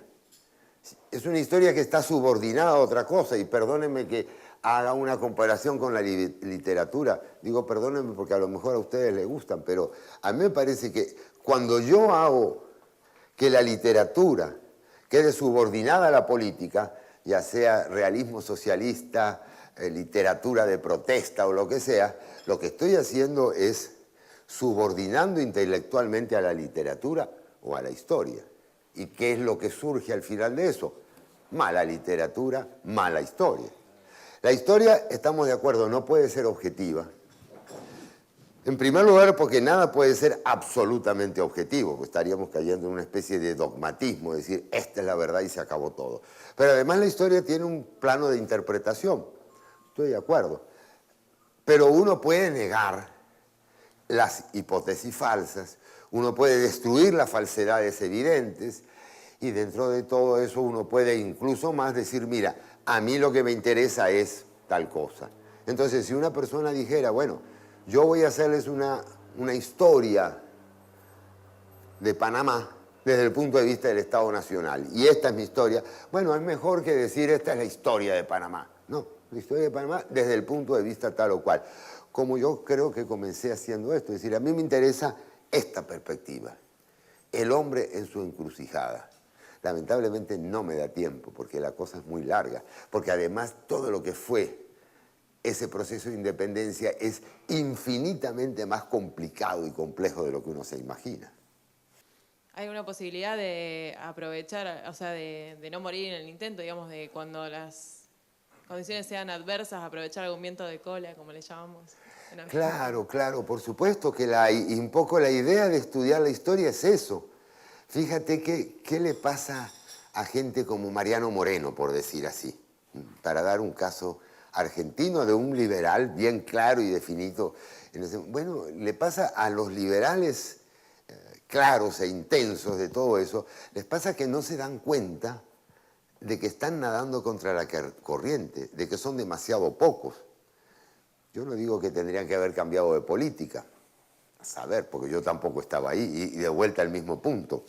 Es una historia que está subordinada a otra cosa, y perdónenme que haga una comparación con la literatura. Digo perdónenme porque a lo mejor a ustedes les gustan, pero a mí me parece que cuando yo hago que la literatura quede subordinada a la política, ya sea realismo socialista, literatura de protesta o lo que sea, lo que estoy haciendo es subordinando intelectualmente a la literatura o a la historia. ¿Y qué es lo que surge al final de eso? Mala literatura, mala historia. La historia, estamos de acuerdo, no puede ser objetiva. En primer lugar, porque nada puede ser absolutamente objetivo, pues estaríamos cayendo en una especie de dogmatismo, decir, esta es la verdad y se acabó todo. Pero además la historia tiene un plano de interpretación, estoy de acuerdo. Pero uno puede negar las hipótesis falsas, uno puede destruir las falsedades evidentes, y dentro de todo eso uno puede incluso más decir, mira, a mí lo que me interesa es tal cosa. Entonces, si una persona dijera, bueno, yo voy a hacerles una historia de Panamá desde el punto de vista del Estado Nacional, y esta es mi historia, bueno, es mejor que decir esta es la historia de Panamá. No, la historia de Panamá desde el punto de vista tal o cual. Como yo creo que comencé haciendo esto, es decir, a mí me interesa esta perspectiva, el hombre en su encrucijada. Lamentablemente no me da tiempo porque la cosa es muy larga, porque además todo lo que fue ese proceso de independencia es infinitamente más complicado y complejo de lo que uno se imagina. ¿Hay una posibilidad de aprovechar, o sea, de no morir en el intento, digamos, de cuando las condiciones sean adversas, aprovechar algún viento de cola, como le llamamos? Claro, claro, por supuesto que y un poco la idea de estudiar la historia es eso. Fíjate qué le pasa a gente como Mariano Moreno, por decir así, para dar un caso argentino de un liberal bien claro y definido. Bueno, le pasa a los liberales claros e intensos de todo eso, les pasa que no se dan cuenta de que están nadando contra la corriente, de que son demasiado pocos. Yo no digo que tendrían que haber cambiado de política, a saber, porque yo tampoco estaba ahí, y de vuelta al mismo punto.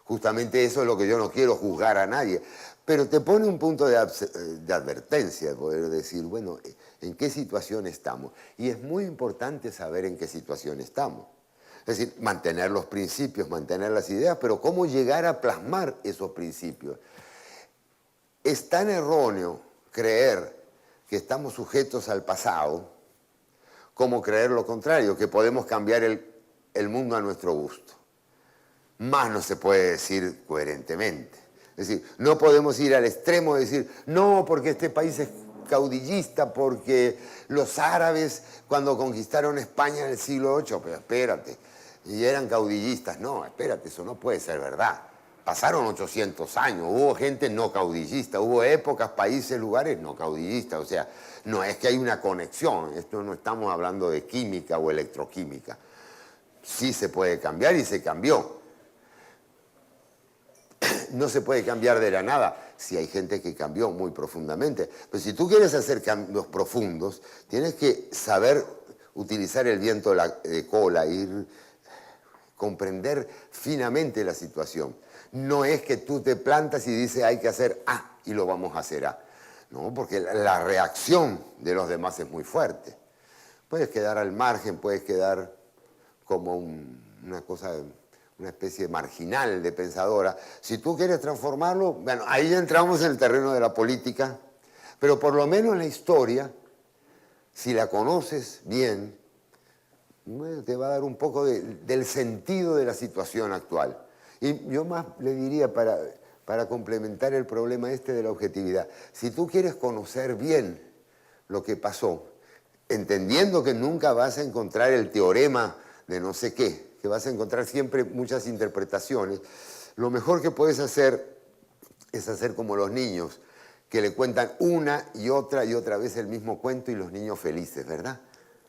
Justamente eso es lo que yo no quiero juzgar a nadie, pero te pone un punto de advertencia, de poder decir, bueno, ¿en qué situación estamos? Y es muy importante saber en qué situación estamos. Es decir, mantener los principios, mantener las ideas, pero cómo llegar a plasmar esos principios. Es tan erróneo creer que estamos sujetos al pasado como creer lo contrario, que podemos cambiar el mundo a nuestro gusto. Más no se puede decir coherentemente. Es decir, no podemos ir al extremo de decir, no, porque este país es caudillista, porque los árabes cuando conquistaron España en el siglo VIII, pero espérate, y eran caudillistas. No, espérate, eso no puede ser verdad. Pasaron 800 años, hubo gente no caudillista, hubo épocas, países, lugares no caudillistas. O sea, no es que hay una conexión, esto no estamos hablando de química o electroquímica. Sí se puede cambiar y se cambió. No se puede cambiar de la nada. Sí hay gente que cambió muy profundamente. Pero si tú quieres hacer cambios profundos, tienes que saber utilizar el viento de cola, comprender finamente la situación. No es que tú te plantas y dices hay que hacer A y lo vamos a hacer A. No, porque la reacción de los demás es muy fuerte. Puedes quedar al margen, puedes quedar como una cosa, una especie marginal de pensadora. Si tú quieres transformarlo, bueno, ahí ya entramos en el terreno de la política, pero por lo menos la historia, si la conoces bien, bueno, te va a dar un poco del sentido de la situación actual. Y yo más le diría, para complementar el problema este de la objetividad, si tú quieres conocer bien lo que pasó, entendiendo que nunca vas a encontrar el teorema de no sé qué, que vas a encontrar siempre muchas interpretaciones, lo mejor que puedes hacer es hacer como los niños, que le cuentan una y otra vez el mismo cuento y los niños felices, ¿verdad?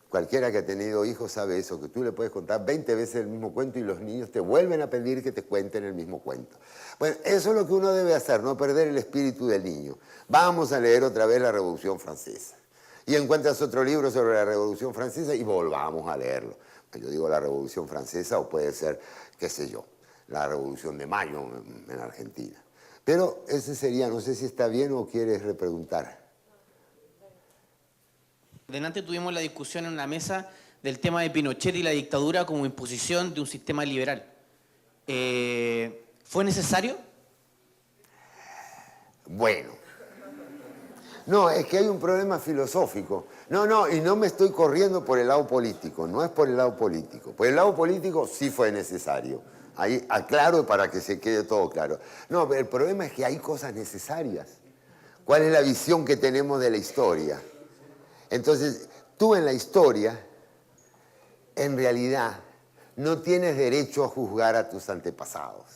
Cualquiera que ha tenido hijos sabe eso, que tú le puedes contar 20 veces el mismo cuento y los niños te vuelven a pedir que te cuenten el mismo cuento. Bueno, eso es lo que uno debe hacer, no perder el espíritu del niño. Vamos a leer otra vez la Revolución Francesa. Y encuentras otro libro sobre la Revolución Francesa y volvamos a leerlo. Yo digo la Revolución Francesa o puede ser, qué sé yo, la Revolución de Mayo en Argentina. Pero ese sería, no sé si está bien o quieres repreguntar. Delante tuvimos la discusión en una mesa del tema de Pinochet y la dictadura como imposición de un sistema liberal. ¿Fue necesario? Bueno. No, es que hay un problema filosófico. No, y no me estoy corriendo por el lado político, no es por el lado político. Por el lado político sí fue necesario. Ahí aclaro para que se quede todo claro. No, pero el problema es que hay cosas necesarias. ¿Cuál es la visión que tenemos de la historia? Entonces, tú en la historia, en realidad, no tienes derecho a juzgar a tus antepasados.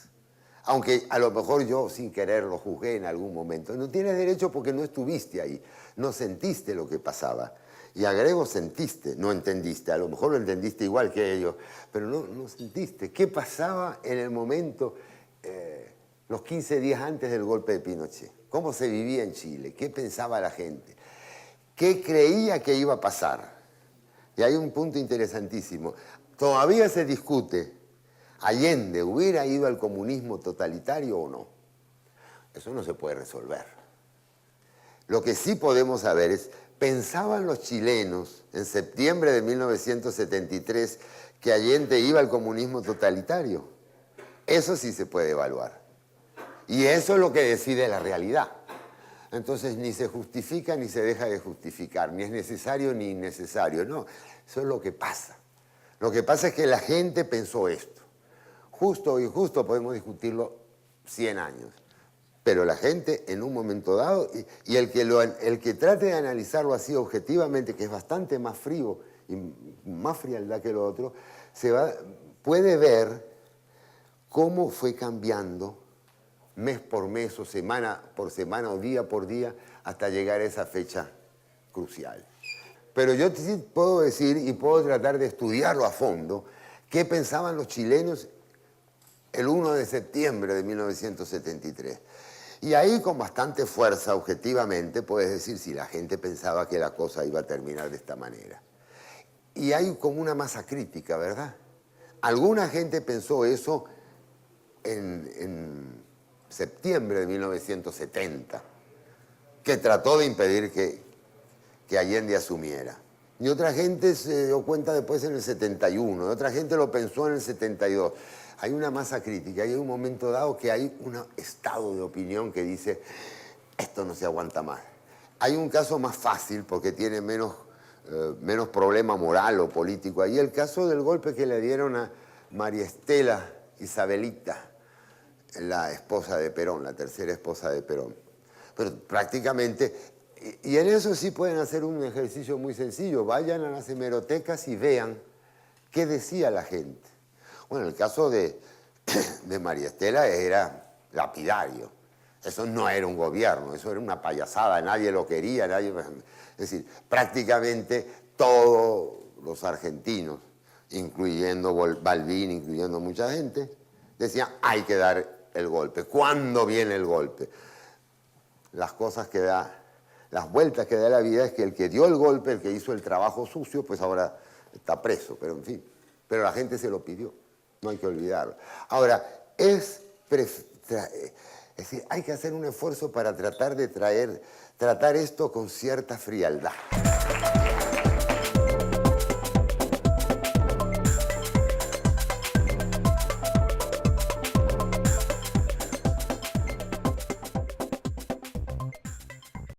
Aunque a lo mejor yo sin querer lo juzgué en algún momento. No tienes derecho porque no estuviste ahí, no sentiste lo que pasaba. Y agrego sentiste, no entendiste. A lo mejor lo entendiste igual que ellos, pero no sentiste. ¿Qué pasaba en el momento, los 15 días antes del golpe de Pinochet? ¿Cómo se vivía en Chile? ¿Qué pensaba la gente? ¿Qué creía que iba a pasar? Y hay un punto interesantísimo. Todavía se discute, ¿Allende hubiera ido al comunismo totalitario o no? Eso no se puede resolver. Lo que sí podemos saber es, ¿pensaban los chilenos en septiembre de 1973 que Allende iba al comunismo totalitario? Eso sí se puede evaluar. Y eso es lo que decide la realidad. Entonces ni se justifica ni se deja de justificar, ni es necesario ni innecesario. No, eso es lo que pasa. Lo que pasa es que la gente pensó esto. Justo o injusto podemos discutirlo 100 años. Pero la gente en un momento dado, y el que trate de analizarlo así objetivamente, que es bastante más frío y más frialdad que lo otro, puede ver cómo fue cambiando mes por mes o semana por semana o día por día hasta llegar a esa fecha crucial. Pero yo sí puedo decir y puedo tratar de estudiarlo a fondo, qué pensaban los chilenos el 1 de septiembre de 1973. Y ahí con bastante fuerza, objetivamente, puedes decir si la gente pensaba que la cosa iba a terminar de esta manera. Y hay como una masa crítica, ¿verdad? Alguna gente pensó eso en septiembre de 1970, que trató de impedir que Allende asumiera. Y otra gente se dio cuenta después en el 71, y otra gente lo pensó en el 72. Hay una masa crítica, hay un momento dado que hay un estado de opinión que dice, esto no se aguanta más. Hay un caso más fácil porque tiene menos problema moral o político. Ahí el caso del golpe que le dieron a María Estela Isabelita, la esposa de Perón, la tercera esposa de Perón. Pero prácticamente, y en eso sí pueden hacer un ejercicio muy sencillo. Vayan a las hemerotecas y vean qué decía la gente. Bueno, el caso de María Estela era lapidario. Eso no era un gobierno, eso era una payasada, nadie lo quería, nadie... Es decir, prácticamente todos los argentinos, incluyendo Balbín, incluyendo mucha gente, decían, hay que dar el golpe. ¿Cuándo viene el golpe? Las vueltas que da la vida es que el que dio el golpe, el que hizo el trabajo sucio, pues ahora está preso, pero en fin. Pero la gente se lo pidió. No hay que olvidarlo. Ahora, es decir, hay que hacer un esfuerzo para tratar de tratar esto con cierta frialdad.